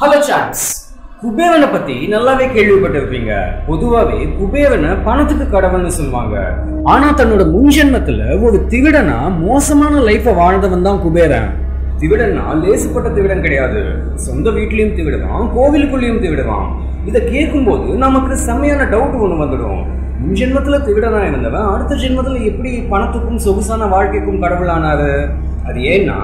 Hello chance குபேரனை பத்தி நல்லாவே கேள்விப்பட்டிருப்பீங்க. பொதுவாவே குபேரனை பணத்துக்கு கடவுள்னு சொல்லுவாங்க. ஆனா தன்னோட முன்ஜென்மத்துல ஒரு திருடனா மோசமான லைஃப வாழ்ந்தவன் தான் குபேரன். திருடன்னா லேசுப்பட்ட திருடன் கிடையாது. சொந்த வீட்லயும் திருடுவான், கோவிலுக்குள்ளேயும் திருடுவான். இதை கேட்கும் போது நமக்கு செம்மையான டவுட் ஒண்ணு வந்துடும். முன்ஜென்மத்துல திருடனா இருந்தவன் அடுத்த ஜென்மத்துல எப்படி பணத்துக்கும் சொகுசான வாழ்க்கைக்கும் கடவுளானாரு? அது ஏன்னா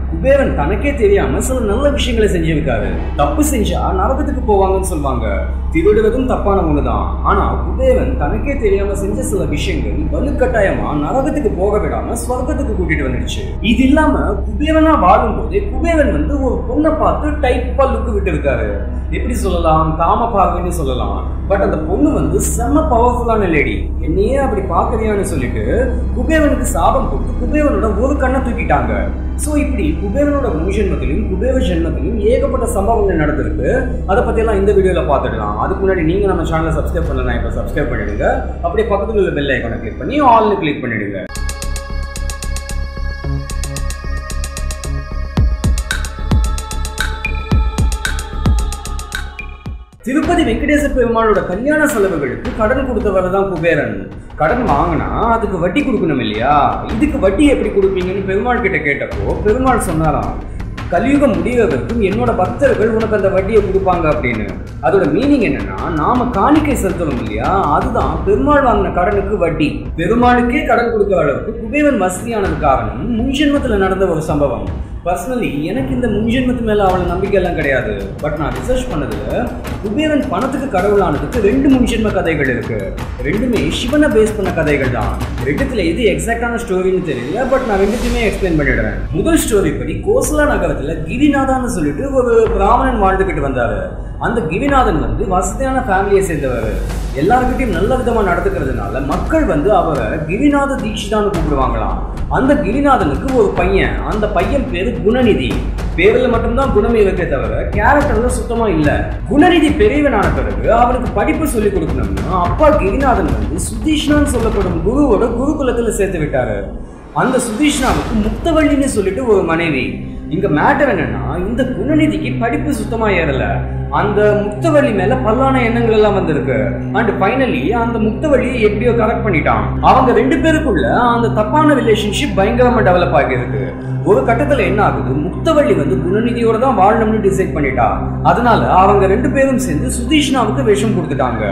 குபேரன் தனக்கே தெரியாம சில நல்ல விஷயங்களை செஞ்சிருக்காரு. தப்பு செஞ்சா நரகத்துக்கு போவாங்கன்னு சொல்லுவாங்க. திருடுவதும் தப்பான ஒண்ணுதான். ஆனா குபேரன் தனக்கே தெரியாம செஞ்ச சில விஷயங்கள் வலுக்கட்டாயமா நரகத்துக்கு போக விடாம ஸ்வர்க்கத்துக்கு கூட்டிட்டு வந்துடுச்சு. இது இல்லாம குபேரனா வாழும் போதே குபேரன் ஒரு பொண்ணை பார்த்து டைப்பா லுக்கு விட்டு இருக்காரு. எப்படி சொல்லலாம், காம பார்வைன்னு சொல்லலாம். பட் அந்த பொண்ணு செம்ம பவர்ஃபுல்லான லேடி. என்னையே அப்படி பாக்குறியான்னு சொல்லிட்டு குபேரனுக்கு சாபம் கொடுத்து குபேரனோட ஒரு கண்ணை தூக்கிட்டாங்க. சோ இப்படி குபேரனோட முன்ஜென்மத்திலும் குபேர ஜென்மத்திலும் ஏகப்பட்ட சம்பவங்கள் நடந்திருக்கு. அதை பத்தி எல்லாம் இந்த வீடியோல பார்த்துடலாம். அதுக்கு முன்னாடி நீங்க நம்ம சேனலை சப்ஸ்கிரைப் பண்ணலாம், இப்ப சப்ஸ்கிரைப் பண்ணிடுங்க. அப்படியே பக்கத்துல உள்ள பெல் ஐகானை கிளிக் பண்ணி ஆல்னு கிளிக் பண்ணிடுங்க. திருப்பதி வெங்கடேச பெருமாளோட கல்யாண செலவுகளுக்கு கடன் கொடுத்தவர் தான் குபேரன். கடன் வாங்கினா அதுக்கு வட்டி கொடுக்கணும் இல்லையா? இதுக்கு வட்டி எப்படி கொடுப்பீங்கன்னு பெருமாள் கிட்ட கேட்டப்போ பெருமாள் சொன்னாராம், கலியுகம் முடிவதற்கும் என்னோட பக்தர்கள் உனக்கு அந்த வட்டியை கொடுப்பாங்க அப்படின்னு. அதோட மீனிங் என்னன்னா, நாம காணிக்கை செலுத்தணும் இல்லையா, அதுதான் பெருமாள் வாங்கின கடனுக்கு வட்டி. பெருமாளுக்கே கடன் கொடுத்த அளவுக்கு குபேரன் வசதியானது காரணம் முன்ஜென்மத்துல நடந்த ஒரு சம்பவம். பர்சனலி எனக்கு இந்த முன்ஜென்மத்து மேல அவளை நம்பிக்கை எல்லாம் கிடையாது. பட் நான் ரிசர்ச் பண்ணதுல குபேரன் பணத்துக்கு கடவுளானதுக்கு 2 முன்ஜென்ம கதைகள் இருக்கு. ரெண்டுமே சிவனை பேஸ் பண்ண கதைகள் தான். ரெண்டுத்துல எது எக்ஸாக்டான ஸ்டோரின்னு தெரியல. பட் நான் ரெண்டுத்தையுமே எக்ஸ்பிளைன் பண்ணிடுறேன். முதல் ஸ்டோரி படி கோசலா நகரத்துல கிரிநாதான்னு சொல்லிட்டு ஒரு பிராமணன் வாழ்ந்துகிட்டு வந்தாரு. அந்த கிரிநாதன் வசதியான ஃபேமிலியை சேர்ந்தவர். எல்லாருக்கிட்டையும் நல்ல விதமா நடந்துக்கிறதுனால மக்கள் அவரை கிரிநாத தீட்சிதான்னு கூப்பிடுவாங்களாம். அந்த கிரிநாதனுக்கு ஒரு பையன், அந்த பையன் பேரு குணநிதி. பேரில் மட்டும்தான் குணமே இருக்கே தவிர கேரக்டர்ல சுத்தமா இல்ல. குணநிதி பெரியவனான பிறகு அவனுக்கு படிப்பு சொல்லி கொடுக்கணும்னா அப்பா கிரிநாதன் சுதீஷ்ணான்னு சொல்லப்படும் குருவோட குருகுலத்துல சேர்த்து விட்டாரு. அந்த சுதீஷ்ணாவுக்கு முக்தவள்ளின்னு சொல்லிட்டு ஒரு மனைவி. இங்க மேட்டர் என்னன்னா, இந்த குணநிதிக்கு படிப்பு சுத்தமா ஏறல. அந்த முக்தவள்ளி மேல பல்லான எண்ணங்கள் எல்லாம் வந்திருக்கு. அண்ட் ஃபைனலி அந்த முக்தவள்ளியை எப்படியோ கரெக்ட் பண்ணிட்டான். அவங்க 2 பேருக்குள்ள அந்த தப்பான ரிலேஷன்ஷிப் பயங்கரமா டெவலப் ஆகியிருக்கு. ஒரு கட்டத்துல என்ன ஆகுது, முக்தவள்ளி குணநிதியோட தான் வாழணும்னு டிசைட் பண்ணிட்டா. அதனால அவங்க 2 பேரும் சேர்ந்து சுதீஷ்ணாவுக்கு விஷம் கொடுத்துட்டாங்க.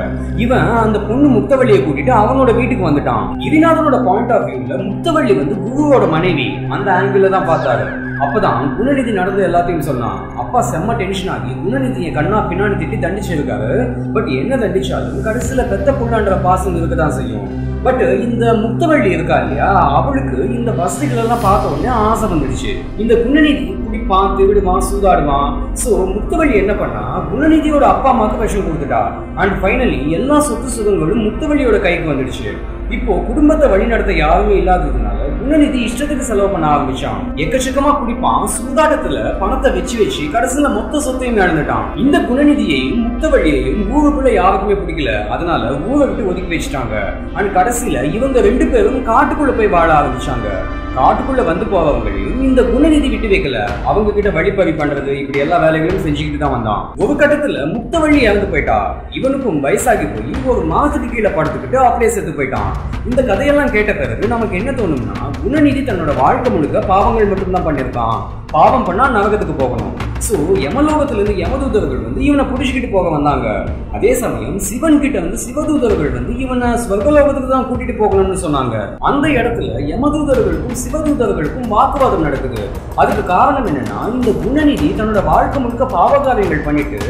இவன் அந்த பொண்ணு முக்தவள்ளியை கூட்டிட்டு அவனோட வீட்டுக்கு வந்துட்டான். கிரிநாதனோட பாயிண்ட் ஆஃப் வியூல முக்தவள்ளி குருவோட மனைவி, அந்த ஆங்கிள் தான் பார்த்தாரு. அப்பதான் குணநிதி நடந்த எல்லாத்தையும் சொன்னான். அப்பா செம்ம டென்ஷன் ஆகி குணநிதியை கண்ணா பின்னாடி திட்டி தண்டிச்சிருக்காரு. பட் என்ன தண்டிச்சாலும் கடைசியில பெத்த புள்ளான்ற பாசம் இருக்கதான் செய்யும். பட் இந்த முக்தவள்ளி இருக்கா இல்லையா, அவளுக்கு இந்த வசதிகள் எல்லாம் பார்த்த உடனே ஆசை வந்துடுச்சு. இந்த குணநிதி குடிப்பான், திருடுவான், சூதாடுவான். சோ முக்தவள்ளி என்ன பண்ணா, குணநிதியோட அப்பா அம்மாவுக்கு விஷம் கொடுத்துட்டா. அண்ட் ஃபைனலி எல்லா சொத்து சுகங்களும் முக்தவள்ளியோட கைக்கு வந்துடுச்சு. இப்போ குடும்பத்தை வழிநடத்த யாருமே இல்லாததுனால குணநிதி இஷ்டத்துக்கு செலவு பண்ண ஆரம்பிச்சான். எக்கச்சக்கமா குடிப்பான், சூதாட்டத்துல பணத்தை வச்சு கடைசியில மொத்த சொத்தையும் இழந்துட்டான். இந்த குணநிதியையும் முக்தவள்ளியையும் ஊருக்குள்ள யாருக்குமே பிடிக்கல. அதனால ஊரை விட்டு ஒதுக்கி வச்சுட்டாங்க. அண்ட் கடைசியில இவங்க 2 பேரும் காட்டுக்குள்ள போய் வாழ ஆரம்பிச்சாங்க. காட்டுக்குள்ள போறவங்களையும் இந்த குணநிதி விட்டு வைக்கல. அவங்க கிட்ட வழிப்பறி பண்றது, இப்படி எல்லா வேலைகளும் செஞ்சுக்கிட்டு தான் வந்தான். ஒரு கட்டத்துல முக்தவள்ளி இறந்து போயிட்டா. இவனுக்கும் வயசாகி போய் ஒரு மாசத்துக்கு கீழே படுத்துக்கிட்டு அப்படியே செத்து போயிட்டான். இந்த கதையெல்லாம் கேட்ட பிறகு நமக்கு என்ன தோணும்னா, குணநிதி தன்னோட வாழ்க்கை முழுக்க பாவங்கள் மட்டும்தான் பண்ணிருக்கான். பாவம் பண்ணா நரகத்துக்கு போகணும். சோ யமலோகத்துல இருந்து யமதூதர்கள் இவனை புடிச்சுக்கிட்டு போக வந்தாங்க. அதே சமயம் சிவன் கிட்ட சிவதூதர்கள் இவனை ஸ்வர்கலோகத்துக்கு தான் கூட்டிட்டு போகணும்னு சொன்னாங்க. அந்த இடத்துல யமதூதர்களுக்கும் சிவதூதர்களுக்கும் வாக்குவாதம் நடக்குது. அதுக்கு காரணம் என்னன்னா, இந்த குணநிதி தன்னோட வாழ்க்கை முழுக்க பாவகாரியங்கள் பண்ணிட்டு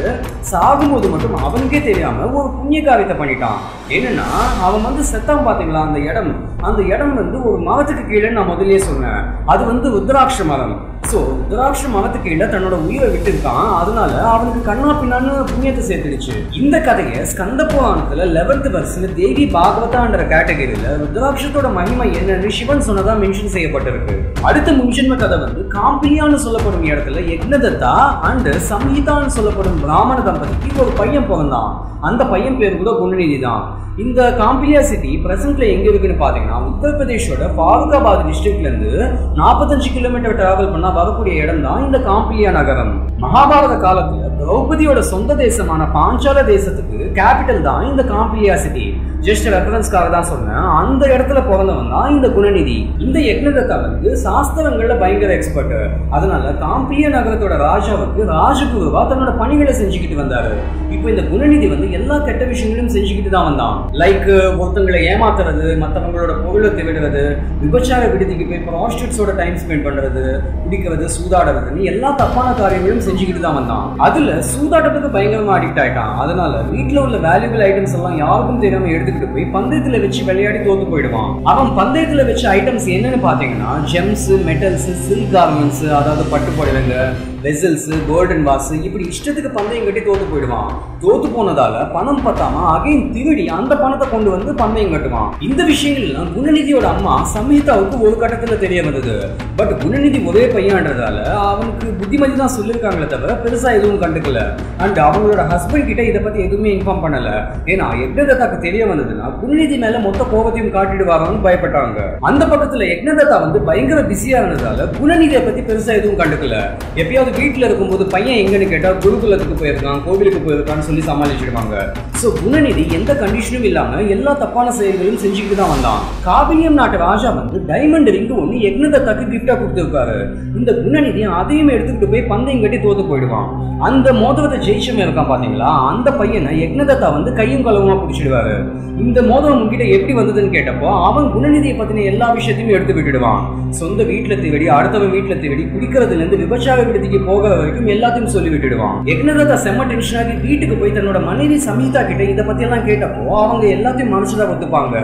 சாகும்போது மட்டும் அவனுக்கே தெரியாம ஒரு புண்ணிய காரியத்தை பண்ணிட்டான். என்னன்னா, அவன் செத்தான் பாத்தீங்களா, அந்த இடம் ஒரு மரத்துக்கு கீழே நான் முதலே சொன்னேன். அது ருத்ராட்ச மரம். சோ ருத்ராட்ச மரத்துக்கு கீழே தன்னோட உயிரை விட்டு இருக்கான். அதனால அவனுக்கு கண்ணா பின்னான்னு புண்ணியத்தை சேர்த்துடுச்சு. இந்த கதையை ஸ்கந்த புராணத்துல 11th வெர்ஸ்ல தேவி பாகவதான்ற கேட்டகரியில ருத்ராட்சத்தோட மகிமை என்னன்னு சிவன் சொன்னதா மென்ஷன் செய்யப்பட்டிருக்கு. அடுத்த முன்ஜென்ம கதை காம்பிலியான்னு சொல்லப்படும் இடத்துல யக்னதத்தா அண்ட் சம்ஹிதான்னு சொல்லப்படும் பிராமண தம்பதிக்கு ஒரு பையன் பிறந்தான். அந்த பையன் பேர் கூட குணநிதி தான். இந்த காம்பிலியா சிட்டி பிரசன்ட்ல எங்க இருக்குன்னு பாத்தீங்கன்னா, உத்தரப்பிரதேஷோட ஃபாருகாபாத் டிஸ்ட்ரிக்ட்ல இருந்து 45 கிலோமீட்டர் டிராவல் பண்ணா வரக்கூடிய இடம் தான் இந்த காம்பிலியா நகரம். மகாபாரத காலத்துல திரௌபதியோட சொந்த தேசமான பாஞ்சால தேசத்துக்கு கேபிட்டல் தான் இந்த காம்பிலியா சிட்டி. ஜஸ்ட் ரெஃபரன்ஸ்க்காக தான் சொன்னேன். அந்த இடத்துல பிறந்தவன் தான் இந்த குணநிதி. இந்த யக்னதத்தா வந்து சாஸ்திரங்கள்ல பயங்கர எக்ஸ்பர்ட். அதனால காம்பிலிய நகரத்தோட ராஜாவுக்கு ராஜகுருவா தன்னோட பணிகளை செஞ்சுக்கிட்டு வந்தாரு. இப்போ இந்த குணநிதி வந்து எல்லா கெட்ட விஷயங்களும் செஞ்சுக்கிட்டு தான் வந்தான். லைக் ஒருத்தங்களை ஏமாத்துறது, மற்றவங்களோட பொருளை திருடுறது, விபச்சார விடுதிக்கு போய் ப்ராஸ்டியூட்ஸோட டைம் ஸ்பெண்ட் பண்றது, குடிக்கிறது, சூதாடுறதுன்னு எல்லா தப்பான காரியங்களும் செஞ்சுக்கிட்டு தான் வந்தான். அதுல சூதாட்டத்துக்கு பயங்கரமா அடிக்ட் ஆயிட்டான். அதனால வீட்டுல உள்ள வேல்யூபிள் ஐட்டம்ஸ் எல்லாம் யாருக்கும் தெரியாம எடுத்துக்கிட்டு போய் பந்தயத்துல வச்சு விளையாடி தோத்து போயிடுவான். அவன் பந்தயத்துல வச்ச ஐட்டம்ஸ் என்னன்னு பாத்தீங்கன்னா ஜெம்ஸ், மெட்டல்ஸ், சில்க் கார்மெண்ட்ஸ், அதாவது பட்டு புடவைங்க, வெசல்ஸ், கோல்டன் வாஸ், இப்படி இஷ்டத்துக்கு பந்தயம் கட்டி தோத்து போயிடுவான். தோத்து போனதால பணம் பத்தாம அகைன் திருடி அந்த பணத்தை கொண்டு வந்து பந்தயம் கட்டுவான். இந்த விஷயங்கள்லாம் குணநிதியோட அம்மா சமீதாவுக்கு ஒரு கட்டத்துல தெரிய வந்தது. பட் குணநிதி ஒரே பையன்றதால அவனுக்கு புத்திமதி தான் சொல்லியிருக்காங்களே தவிர பெருசா எதுவும் கண்டுக்கல. அண்ட் அவங்களோட ஹஸ்பண்ட் கிட்ட இதை பத்தி எதுவுமே இன்ஃபார்ம் பண்ணல. ஏன்னா யக்னதத்தாக்கு தெரிய வந்ததுன்னா குணநிதி மேல மொத்த கோபத்தையும் காட்டிடுவாங்கன்னு பயப்பட்டாங்க. அந்த பக்கத்துல யக்னதத்தா வந்து பயங்கர பிஸியா இருந்ததால குணநிதியை பத்தி பெருசா எதுவும் கண்டுக்கல. எப்பயாவது வீட்டுல இருக்கும்போது பையன் எங்கன்னு கேட்டா குருகுலத்துக்கு போயிருக்கான், கோவிலுக்கு போயிருக்கான்னு சொல்லி சமாளிச்சிடுவாங்க. சோ குணநிதி எந்த கண்டிஷனும் இல்லாம எல்லா தப்பான செயல்களையும் செஞ்சுக்கிட்டு தான் வந்தான். காபிலியம் நாட்டு ராஜா வந்து டைமண்ட் ரிங் ஒண்ணு யக்னதத்தாக்கு கிஃப்டா கொடுத்திருக்காரு. இந்த குணநிதி அதையும் எடுத்துக்கிட்டு போய் பந்தயம் கட்டி தோத்து போயிடுவான். அந்த மோதிரத்தை ஜெயிச்சவன் இருக்கான் பாத்தீங்களா, அந்த பையனை யக்னதத்தா வந்து கையும் களவுமா பிடிச்சிடுவாரு. இந்த மோதிரம் உங்ககிட்ட எப்படி வந்ததுன்னு கேட்டப்போ அவன் குணநிதியை பத்தின எல்லா விஷயத்தையும் எடுத்து விட்டுடுவான். சொந்த வீட்டுல தேடி, அடுத்தவன் வீட்டுல தேடி, குடிக்கிறதுல இருந்து விபச்சார விடுதிக்கு போகிற வரைக்கும் எல்லாத்தையும் சொல்லி விட்டுடுவான். யக்னதத்தா செம்ம டென்ஷன் ஆகி வீட்டுக்கு போய் தன்னோட மனைவி சமீதா கிட்ட இதை பத்தி எல்லாம் கேட்டப்போ அவங்க எல்லாத்தையும் மனசுதான் ஒத்துப்பாங்க.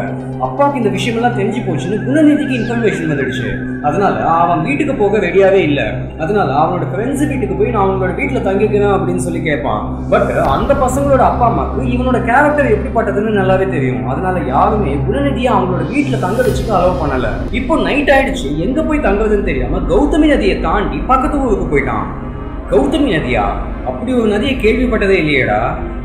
அப்பாவுக்கு இந்த விஷயம் எல்லாம் தெரிஞ்சு போச்சுன்னு குணநிதிக்கு இன்ஃபர்மேஷன் வந்துடுச்சு. அதனால அவன் வீட்டுக்கு போக ரெடியாவே இல்லை. அதனால அவனோட ஃப்ரெண்ட்ஸ் வீட்டுக்கு போய் நான் அவங்களோட வீட்டுல தங்கிக்கிறேன் அப்படின்னு சொல்லி கேட்பான். பட் அந்த பசங்களோட அப்பா அம்மாக்கு இவனோட கேரக்டர் எப்படிப்பட்டதுன்னு நல்லாவே தெரியும். அதனால யாருமே குணநிதியை அவங்களோட வீட்டுல தங்க வச்சுக்க அலோவ் பண்ணல. இப்போ நைட் ஆயிடுச்சு, எங்க போய் தங்குறதுன்னு தெரியாம கௌதமி நதியை தாண்டி பக்கத்து ஊருக்கு போயிட்டான். கௌதமி நதியா? அப்படி ஒரு நதியை கேள்விப்பட்டதே இல்லையேடா.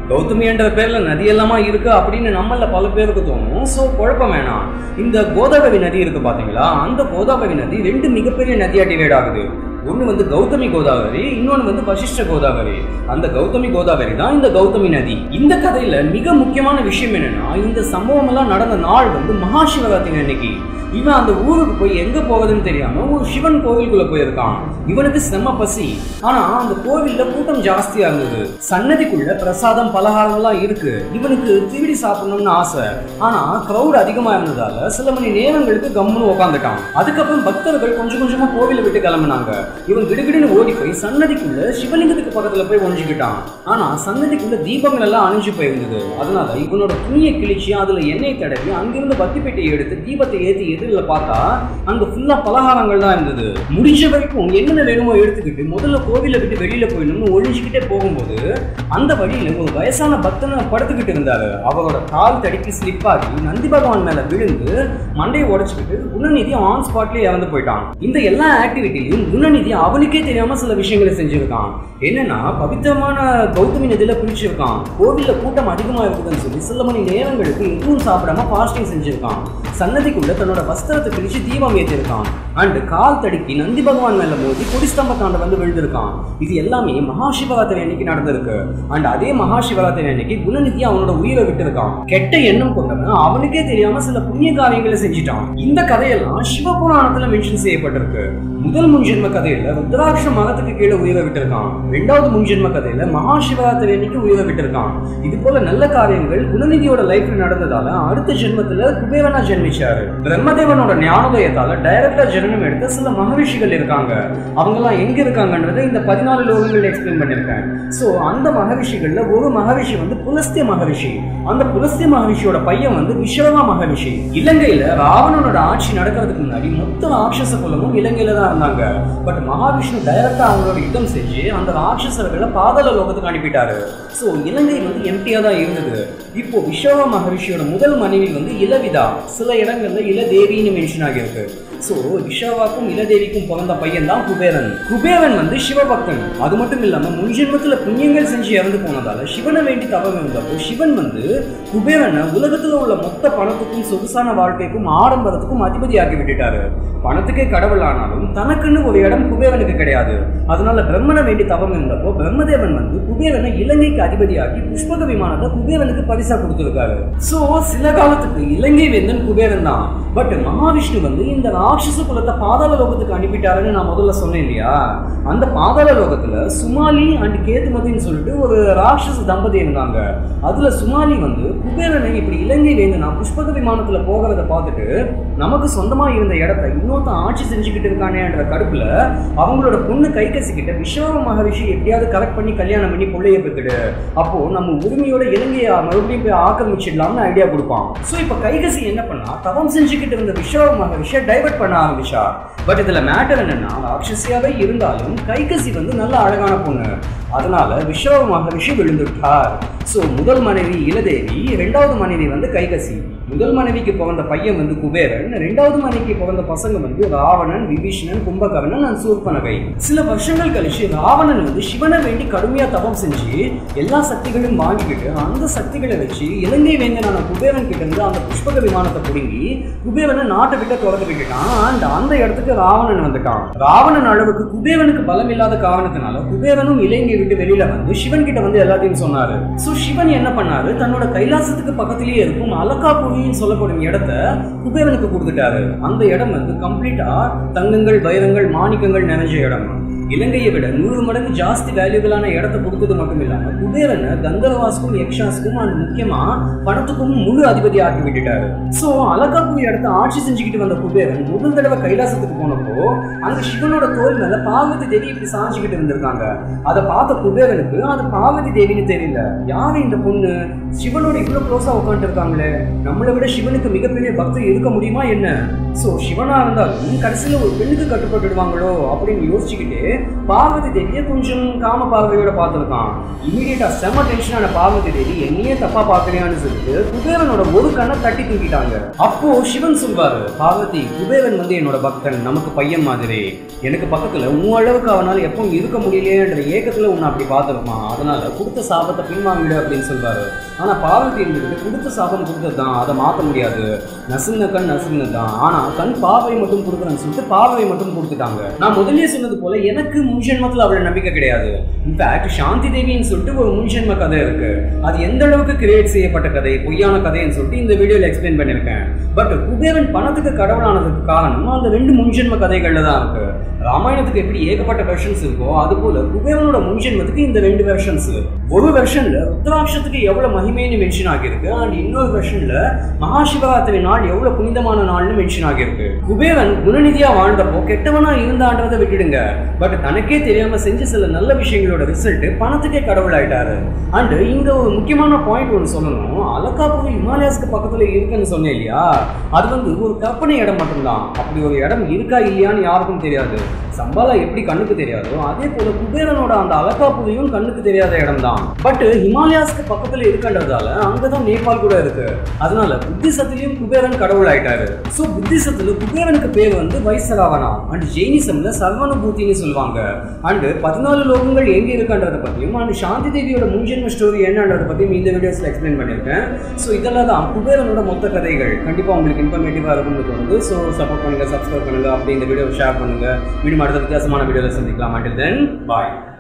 கௌதமி என்ற பேர்ல நதி எல்லாமா இருக்கு அப்படின்னு நம்மள பல பேருக்கு தோணும். சோ குழப்பம் வேணாம். இந்த கோதாவரி நதி இருக்கு பாத்தீங்களா, அந்த கோதாவரி நதி ரெண்டு மிகப்பெரிய நதியா டிவைட் ஆகுது. ஒன்று வந்து கௌதமி கோதாவரி, இன்னொன்று வந்து வசிஷ்ட கோதாவரி. அந்த கௌதமி கோதாவரி தான் இந்த கௌதமி நதி. இந்த கதையில மிக முக்கியமான விஷயம் என்னன்னா, இந்த சம்பவம் எல்லாம் நடந்த நாள் வந்து மகாசிவராத்திரி அன்னைக்கு. இவன் அந்த ஊருக்கு போய் எங்க போகுதுன்னு தெரியாம ஒரு சிவன் கோவிலுக்குள்ள போயிருக்கான். இவனுக்கு செம்ம பசி. ஆனா அந்த கோவில்ல கூட்டம் ஜாஸ்தியா இருந்தது. சன்னதிக்குள்ள பிரசாதம், பலகாரம் எல்லாம் இருக்கு. இவனுக்கு திருடி சாப்பிடணும்னு ஆசை. ஆனா கிரௌட் அதிகமா இருந்ததால சில மணி நேரங்களுக்கு கம்முன்னு உட்காந்துட்டான். அதுக்கப்புறம் பக்தர்கள் கொஞ்சம் கொஞ்சமா கோவிலை விட்டு கிளம்பினாங்க. இவன் கிடுகிடுன்னு ஓடி போய் சன்னதிக்குள்ள சிவலிங்கத்துக்கு பக்கத்துல போய் ஒழிஞ்சுக்கிட்டான். ஆனா சன்னதிக்குள்ள தீபங்கள் எல்லாம் அணிஞ்சு போயிருந்தது. அதனால இவனோட துணியை கிழிச்சு அதுல எண்ணெய் தடவி அங்கிருந்து பத்தி பெட்டியை எடுத்து தீபத்தை ஏற்றி எதிரில பார்த்தா அங்க ஃபுல்லா பலகாரங்கள் தான் இருந்தது. முடிஞ்ச வரைக்கும் என்னென்ன வேணுமோ எடுத்துக்கிட்டு முதல்ல கோவிலை விட்டு வெளியில போயிடணும்னு ஒழிஞ்சுக்கிட்டே போகும்போது அந்த வழியில ஒரு வயசான பக்தனை படுத்துக்கிட்டு இருந்தாரு. அவரோட கால் தடிக்கு ஸ்லிப் ஆகி நந்தி பகவான் மேல விழுந்து மண்டையை உடைச்சுக்கிட்டு குணநிதி ஆன் ஸ்பாட்லயே இறந்து போயிட்டான். இந்த எல்லா ஆக்டிவிட்டிலையும் குணநிதி அவனுக்கே தெரியாம சில விஷயங்களை செஞ்சிருக்கான். என்னன்னா, பவித்திரமான கௌதமி நதியில குளிச்சிருக்கான். கோவில்ல கூட்டம் அதிகமா இருக்குதுன்னு சொல்லி சில மணி நேரங்களுக்கு எதுவும் சாப்பிடாம ஃபாஸ்டிங் செஞ்சிருக்கான். சன்னதிக்குள்ள தன்னோட வஸ்திரத்தை கிழிச்சு தீபம் ஏற்றிருக்கான். அண்ட் கால் தடுக்கி நந்தி பகவான் மேல மோதி கொடிஸ்தம்பத்தாண்ட வந்து விழுந்திருக்கான். இது எல்லாமே மகாசிவராத்திரி அன்னைக்கு நடந்திருக்கு. அண்ட் அதே மகாசிவராத்திரி அன்னைக்கு குணநிதி அவனோட உயிரை விட்டு இருக்கான். கெட்ட எண்ணம் கொண்டவன் அவனுக்கே தெரியாம சில புண்ணிய காரியங்களை செஞ்சிட்டான். இந்த கதையெல்லாம் சிவபுராணத்துல மென்ஷன் செய்யப்பட்டிருக்கு. முதல் முன்ஜென்ம கதையில ருத்ராட்ச மரத்துக்கு கீழே உயிரை விட்டிருக்கான். ரெண்டாவது முன்ஜென்ம கதையில மகாசிவராத்திரி அன்னைக்கு உயிரை விட்டிருக்கான். இது போல நல்ல காரியங்கள் குணநிதியோட லைஃப்ல நடந்ததால அடுத்த ஜென்மத்துல குபேரனா ஜென்மிச்சாரு. பிரம்மதேவனோட ஞானோதயத்தால டைரக்டா ஜனனம் எடுத்த சில மகரிஷிகள் இருக்காங்க. அவங்க எல்லாம் எங்க இருக்காங்கன்றதை இந்த 14 லோகங்கள் எக்ஸ்பிளைன் பண்ணிருக்கேன். சோ அந்த மகரிஷிகள்ல ஒரு மகரிஷி வந்து புலஸ்திய மகரிஷி. அந்த புலஸ்திய மகரிஷியோட பையன் வந்து விஸ்வகா மகரிஷி. இலங்கையில ராவணனோட ஆட்சி நடக்கிறதுக்கு முன்னாடி மொத்த ராட்சச குலமும் இலங்கையில தான் இருந்தாங்க. பட் மகாவிஷ்ணு டைரக்டா அவங்களோட யுத்தம் செஞ்சு அந்த ராட்சசர்களை பாதாள லோகத்துக்கு அனுப்பிட்டாரு. சோ இலங்கை வந்து எம்டியா தான் இருந்தது. இப்போ விஸ்வகா மகரிஷியோட முதல் மனைவி வந்து இளவிதா. சில இடங்கள்ல இளதேவின்னு மென்ஷன் ஆகியிருக்கு. சோ விஷாவாக்கும் இளதேவிக்கும் பிறந்த பையன் தான் குபேரன். குபேரன் வந்து சிவபக்தன். அது மட்டும் இல்லாம முன்ஜென்மத்துல புண்ணியங்கள் செஞ்சு இறந்து போனதால சிவனை வேண்டி தவம் இருந்தப்போ சிவன் வந்து குபேரனை உலகத்துல உள்ள மொத்த பணத்துக்கும் சொகுசான வாழ்க்கைக்கும் ஆடம்பரத்துக்கும் அதிபதி ஆக்கி விட்டுட்டாரு. பணத்துக்கே கடவுள் ஆனாலும் தனக்குன்னு ஒரு இடம் குபேரனுக்கு கிடையாது. அதனால பிரம்மனை வேண்டி தவம் இருந்தப்போ பிரம்மதேவன் வந்து குபேரனை இலங்கைக்கு அதிபதியாக்கி புஷ்பக விமானத்தை குபேரனுக்கு பரிசா கொடுத்திருக்காரு. சோ சில காலத்துக்கு இலங்கை வேந்தன் குபேரன் தான். பட் மகாவிஷ்ணு வந்து இந்த ராட்சச குலத்தை பாதாள லோகத்துக்கு அனுப்பிட்டாருன்னு நான் முதல்ல சொன்னேன் இல்லையா? அந்த பாதாள லோகத்துல சுமாலி அண்ட் கேதுமதின்னு சொல்லிட்டு ஒரு ராட்சச தம்பதி இருந்தாங்க. அதுல சுமாலி வந்து குபேரனை இப்படி இலங்கை வேந்தனா புஷ்பக விமானத்துல போகிறத பார்த்துட்டு நமக்கு சொந்தமா இருந்த இடத்தை இன்னொருத்த ஆட்சி செஞ்சுக்கிட்டு இருக்கானேன்ற கடுப்புல அவங்களோட பொண்ணு கைகசிக்கிட்ட விஸ்வ மகரிஷி எப்படியாவது கரெக்ட் பண்ணி கல்யாணம் பண்ணி பிள்ளைய பெற்றுடு, அப்போ நம்ம உரிமையோட இலங்கையை மறுபடியும் போய் ஆக்கிரமிச்சிடலாம்னு ஐடியா கொடுப்பான். ஸோ இப்போ கைகசி என்ன பண்ணா, தவம் செஞ்சுக்கிட்டு இருந்த விஸ்வ மகரிஷியை டைவர்ட் பண்ண ஆரம்பிச்சா. பட் இதுல மேட்டர் என்னன்னா, ராட்சசியாவே இருந்தாலும் கைகசி வந்து நல்ல அழகான பொண்ணு. அதனால விஸ்வ மகரிஷி விழுந்துட்டார். ஸோ முதல் மனைவி இளதேவி, ரெண்டாவது மனைவி வந்து கைகசி. முதல் மனைவிக்கு பிறந்த பையன் வந்து குபேரன், ரெண்டாவது மனைவிக்கு பிறந்த பசங்க வந்து ராவணன், விபீஷணன், கும்பகர்ணன் அண்ட் சூர்பனகை. சில வருஷங்கள் கழிச்சு ராவணன் வந்து சிவனை வேண்டி கடுமையா தவம் செஞ்சு எல்லா சக்திகளையும் வாங்கிக்கிட்டு அந்த சக்திகளை வச்சு இலங்கை வேந்தனான குபேரன் கிட்ட இருந்து அந்த புஷ்பக விமானத்தை பிடுங்கி குபேரனை நாட்டை விட்டு தொடர்ந்து விட்டுட்டான். அண்ட் அந்த இடத்துக்கு ராவணன் வந்துட்டான். ராவணன் அளவுக்கு குபேரனுக்கு பலம் இல்லாத காரணத்தினால குபேரனும் இலங்கையை விட்டு வெளியில வந்து சிவன் கிட்ட வந்து எல்லாத்தையும் சொன்னாரு. சோ சிவன் என்ன பண்ணாரு, தன்னோட கைலாசத்துக்கு பக்கத்திலேயே இருக்கும் அலக்காபுரின்னு சொல்லப்படும் இடத்தை குபேரனுக்கு கொடுத்துட்டாரு. அந்த இடம் வந்து கம்ப்ளீட்டா தங்கங்கள், வைரங்கள், மாணிக்கங்கள் நிறைஞ்ச இடம். இலங்கையை விட 100 மடங்கு ஜாஸ்தி வேல்யூபிளான இடத்தை கொடுத்தது மட்டும் இல்லாம குபேரனை கந்தர்வாஸ்க்கும் யக்ஷாஸ்க்கும் அண்ட் முக்கியமா பணத்துக்கும் முழு அதிபதி ஆக்கி விட்டுட்டாரு. சோ அலக்காபுரி இடத்தை ஆட்சி செஞ்சுக்கிட்டு வந்த குபேரன் முதல் தடவை கைலாசத்துக்கு போனப்போ அங்க சிவனோட தோல் மேல பார்வதி தேவி இப்படி சாஞ்சிக்கிட்டு இருந்திருக்காங்க. அதை பார்த்த குபேரனுக்கு அது பார்வதி தேவின்னு தெரியல. யாரு இந்த பொண்ணு, சிவனோட இவ்வளவு க்ளோஸா உட்காந்துட்டு இருக்காங்களே, நம்மளை விட சிவனுக்கு மிகப்பெரிய பக்தி இருக்க முடியுமா என்ன? சோ சிவனா இருந்தாலும் கடைசியில ஒரு பெண்ணுக்கு கட்டுப்பட்டுடுவாங்களோ அப்படின்னு யோசிச்சுக்கிட்டு பார்வதி தேவியை கொஞ்சம் காம பார்வையோட பார்த்துருக்கான். இமீடியட்டா செம டென்ஷனான பார்வதி தேவி என்னையே தப்பா பார்க்கலையான்னு சொல்லிட்டு குபேரனோட ஒரு கண்ணை தட்டி தூக்கிட்டாங்க. அப்போ சிவன் சொல்வாரு, பார்வதி, குபேரன் வந்து என்னோட பக்தன், நமக்கு பையன் மாதிரி. எனக்கு பக்கத்துல உன் அளவுக்கு அவனால எப்பவும் இருக்க முடியலையேன்ற ஏக்கத்துல உன்னை அப்படி பார்த்துருப்பான். அதனால கொடுத்த சாபத்தை பின்வாங்கிடு அப்படின்னு சொல்வாரு. ஆனா பார்வதி இருந்துட்டு கொடுத்த சாபம் கொடுத்ததுதான், அதை மாற்ற முடியாது, நசுங்க கண் நசுங்கதான். ஆனா கண் பார்வை மட்டும் கொடுக்குறேன்னு சொல்லிட்டு பார்வை மட்டும் கொடுத்துட்டாங்க. நான் முதலே சொன்னது போல எனக்கு முன்ஜென்மத்தில் அவளை நம்பிக்கை கிடையாது. இன்ஃபேக்ட் சாந்தி தேவின்னு சொல்லிட்டு ஒரு முன்ஜென்ம கதை இருக்கு. அது எந்த அளவுக்கு கிரியேட் செய்யப்பட்ட கதை, பொய்யான கதைன்னு சொல்லிட்டு இந்த வீடியோல எக்ஸ்பிளைன் பண்ணிருக்கேன். பட் குபேரன் பணத்துக்கு கடவுளானதுக்கு காரணம் அந்த 2 முன்ஜென்ம கதைகள்ல தான் இருக்கு. ராமாயணத்துக்கு எப்படி ஏகப்பட்ட வெர்ஷன்ஸ் இருக்கோ அது போல குபேரனோட முன்ஜென்மத்துக்கு இந்த 2 வெர்ஷன்ஸ். ஒரு வெர்ஷன்ல ருத்ராட்சத்துக்கு எவ்வளவு மகிமைன்னு மென்ஷன் ஆகியிருக்கு அண்ட் இன்னொரு வெர்ஷன்ல மகாசிவராத்திரி நாள் எவ்வளவு புனிதமான நாள்னு மென்ஷன் ஆகியிருக்கு. குபேரன் குணநிதியா வாழ்ந்தப்போ கெட்டவனா இருந்தான்றதை விட்டுடுங்க, பட் தனக்கே தெரியாம செஞ்ச சில நல்ல விஷயங்களோட ரிசல்ட் பணத்துக்கே கடவுள் ஆயிட்டாரு. அண்ட் இங்க ஒரு முக்கியமான பாயிண்ட் ஒன்று சொல்லணும். அலக்காபுரி ஹிமாலயாஸ்க்கு பக்கத்துல இருக்குன்னு சொன்னேன் இல்லையா, அது வந்து ஒரு கற்பனை இடம் மட்டும்தான். அப்படி ஒரு இடம் இருக்கா இல்லையான்னு யாருக்கும் தெரியாது. சம்பாலா எப்படி கண்ணுக்கு தெரியாதோ அதே போல குபேரனோட அந்த அலக்காபுரியும் கண்ணுக்கு தெரியாத இடம் தான். பட் ஹிமாலயாஸ்க்கு பக்கத்துல இருக்கின்றதால அங்கதான் நேபாள் கூட இருக்கு. அதனால புத்திசத்திலையும் குபேரன் கடவுள் ஆயிட்டாரு. சோ புத்திசத்துல குபேரனுக்கு பேர் வந்து வைசராவனா அண்ட் ஜெயினிசம்ல சர்வனுபூத்தின்னு சொல்லுவாங்க. அண்ட் 14 லோகங்கள் எங்க இருக்குன்றத பத்தியும் அண்ட் சாந்தி தேவியோட முன்ஜென்ம ஸ்டோரி என்னன்றத பத்தியும் இந்த வீடியோஸ்ல எக்ஸ்பிளைன் பண்ணியிருக்கேன். ஸோ இதெல்லாம் தான் குபேரனோட மொத்த கதைகள். கண்டிப்பா உங்களுக்கு இன்ஃபர்மேட்டிவா இருக்கும்னு தோணுது. ஸோ சப்போர்ட் பண்ணுங்க, சப்ஸ்கிரைப் பண்ணுங்க, அப்படி இந்த வீடியோ ஷேர் பண்ணுங்க. மீண்டும் அடுத்த வித்தியாசமான வீடியோல சந்திக்கலாம். until then, bye.